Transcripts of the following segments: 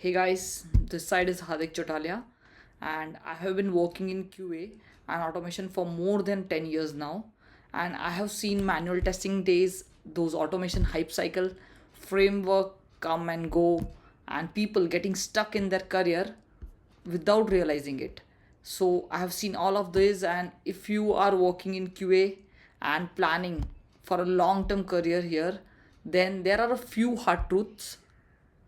Hey guys, this side is Hadik Chotalia, and I have been working in QA and automation for more than 10 years now. And I have seen manual testing days, those automation hype cycle, framework come and go, and people getting stuck in their career without realizing it. So I have seen all of this, and if you are working in QA and planning for a long term career here, then there are a few hard truths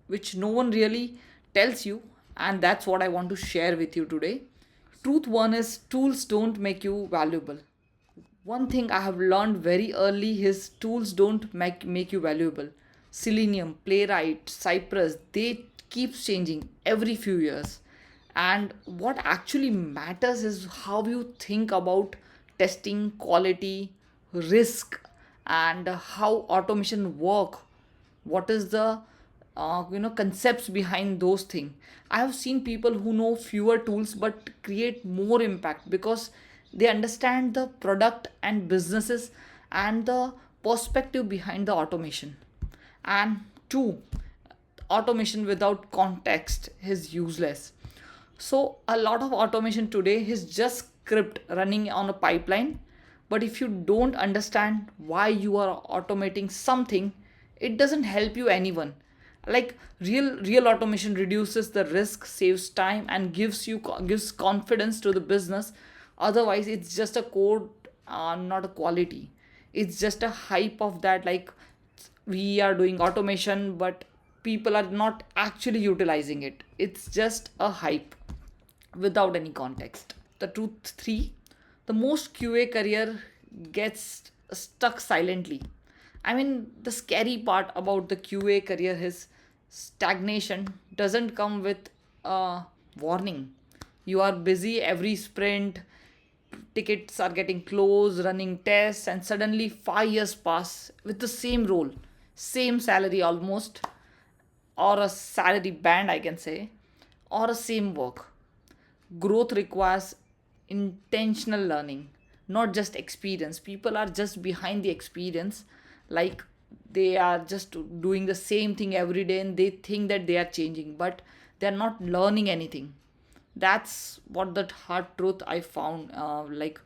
which no one really tells you, and that's what I want to share with you today. Truth one is tools don't make you valuable. One thing I have learned very early is tools don't make you valuable. Selenium, Playwright, Cypress, they keeps changing every few years. And what actually matters is how you think about testing, quality, risk, and how automation work. What is the concepts behind those things. I have seen people who know fewer tools but create more impact because they understand the product and businesses and the perspective behind the automation. And two, automation without context is useless. So a lot of automation today is just script running on a pipeline, but if you don't understand why you are automating something, it doesn't help you anyone. Like real automation reduces the risk, saves time, and gives confidence to the business. Otherwise it's just a code, not a quality. It's just a hype of that, like we are doing automation but people are not actually utilizing it. It's just a hype without any context. The truth three, the most QA career gets stuck silently. I mean, the scary part about the QA career is stagnation doesn't come with a warning. You are busy every sprint, tickets are getting closed, running tests, and suddenly 5 years pass with the same role, same salary almost, or a salary band, I can say, or a same work. Growth requires intentional learning, not just experience. People are just behind the experience, like they are just doing the same thing every day and they think that they are changing, but they are not learning anything. That's what that hard truth I found. Like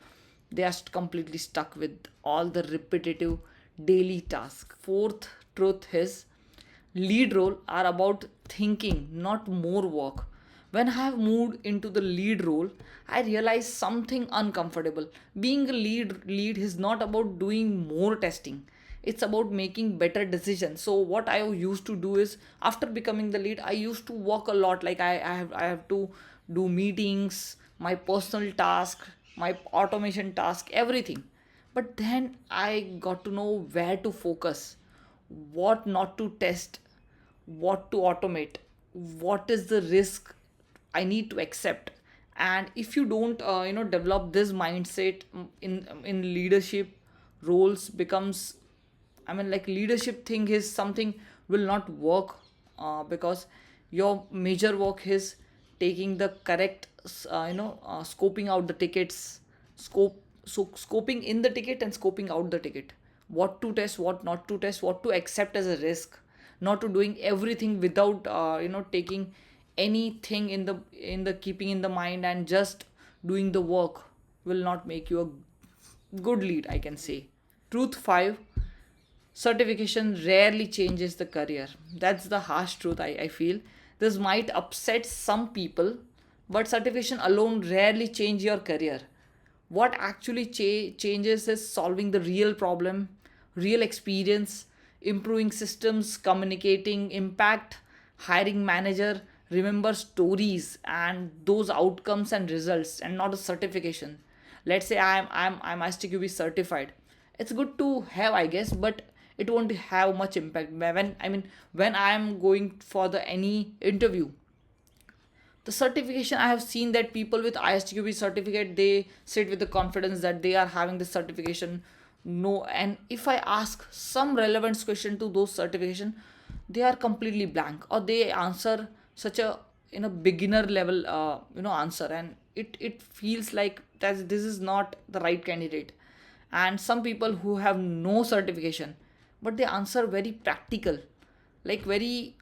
they are completely stuck with all the repetitive daily tasks. Fourth truth is lead role are about thinking, not more work. When I have moved into the lead role, I realized something uncomfortable. Being a lead is not about doing more testing. It's about making better decisions. So what I used to do is, after becoming the lead, I used to work a lot. Like I have to do meetings, my personal task, my automation task, everything. But then I got to know where to focus, what not to test, what to automate, what is the risk I need to accept. And if you don't develop this mindset, in leadership roles becomes, I mean, like leadership thing is something will not work, because your major work is taking the correct scoping out the tickets, scoping in the ticket and scoping out the ticket, what to test, what not to test, what to accept as a risk, not to doing everything without taking anything in the keeping in the mind, and just doing the work will not make you a good lead, I can say. Truth 5, certification rarely changes the career. That's the harsh truth, I feel. This might upset some people, but certification alone rarely change your career. What actually changes is solving the real problem, real experience, improving systems, communicating impact, hiring manager remember stories and those outcomes and results, and not a certification. Let's say I'm STQB certified. It's good to have, I guess, but it won't have much impact when I am going for the any interview. The certification, I have seen that people with ISTQB certificate, they sit with the confidence that they are having this certification. No, and if I ask some relevant question to those certification, they are completely blank, or they answer such a beginner level answer, and it feels like that this is not the right candidate. And some people who have no certification, but they answer very practical, like very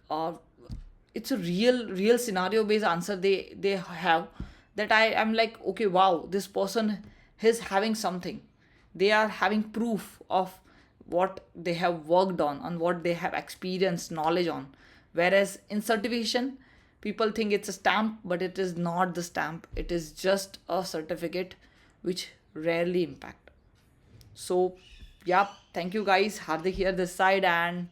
it's a real scenario based answer they have, that I am like, okay, wow, this person is having something. They are having proof of what they have worked on what they have experienced knowledge on. Whereas in certification, people think it's a stamp, but it is not the stamp, it is just a certificate which rarely impact. So, yeah, thank you guys. Hardik here this side, and